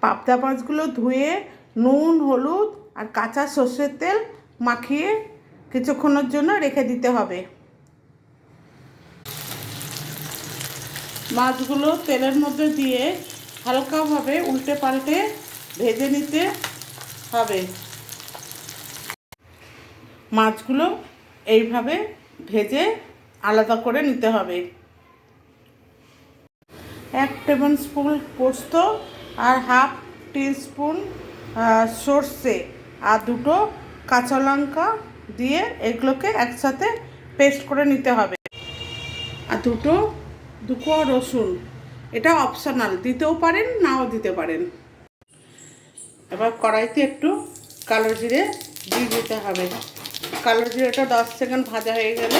পাবদা মাছগুলো ধুয়ে নুন, হলুদ আর কাঁচা সর্ষের তেল মাখিয়ে কিছুক্ষণের জন্য রেখে দিতে হবে। মাছগুলো তেলের মধ্যে দিয়ে হালকাভাবে উল্টে পাল্টে ভেজে নিতে হবে। মাছগুলো এইভাবে ভেজে আলাদা করে নিতে হবে। 1 টেবিল স্পুন পোস্ত আর হাফ টিস্পুন সর্ষে আর 2টো কাঁচা লঙ্কা দিয়ে এগুলোকে একসাথে পেস্ট করে নিতে হবে। আর 2 কোয়া রসুন, এটা অপশনাল, দিতেও পারেন নাও দিতে পারেন। এবার কড়াইতে একটু কালো জিরে দিয়ে দিতে হবে। কালো জিরেটা 10 সেকেন্ড ভাজা হয়ে গেলে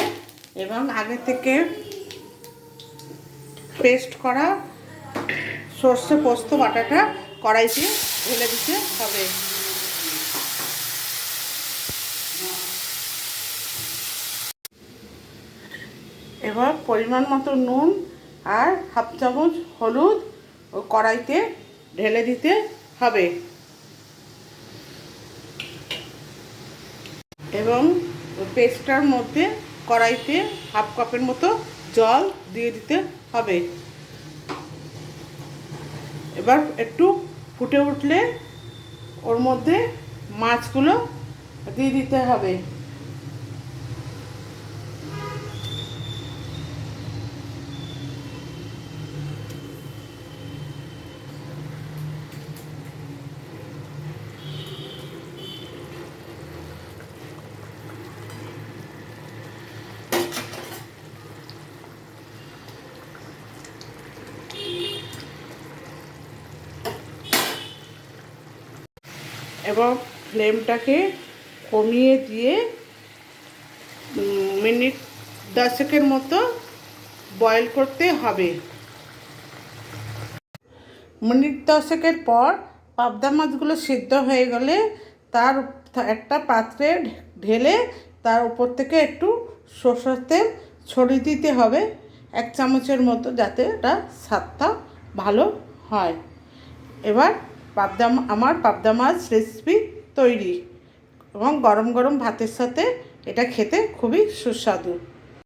এবং আগে থেকে পেস্ট করা সর্ষে পোস্ত বাটাটা কড়াইতে ঢেলে দিতে হবে। এবার পরিমাণ মতো নুন আর হাফ চামচ হলুদ ও কড়াইতে ঢেলে দিতে হবে এবং পেস্টটার মধ্যে কড়াইতে হাফ কাপের মতো জল দিয়ে দিতে হবে। এবার একটু ফুটে উঠলে ওর মধ্যে মাছগুলো দিয়ে দিতে হবে। এবং ফ্লেমটাকে কমিয়ে দিয়ে মিনিট 10 মতো বয়েল করতে হবে। মিনিট 10 পর পাবদা মাছগুলো সিদ্ধ হয়ে গেলে তার একটা পাত্রে ঢেলে তার উপর থেকে একটু সরষের তেল ছড়িয়ে দিতে হবে 1 চামচের মতো, যাতে এটা স্বাদটা ভালো হয়। এবার আমার পাবদা মাছ রেসিপি তৈরি এবং গরম গরম ভাতের সাথে এটা খেতে খুবই সুস্বাদু।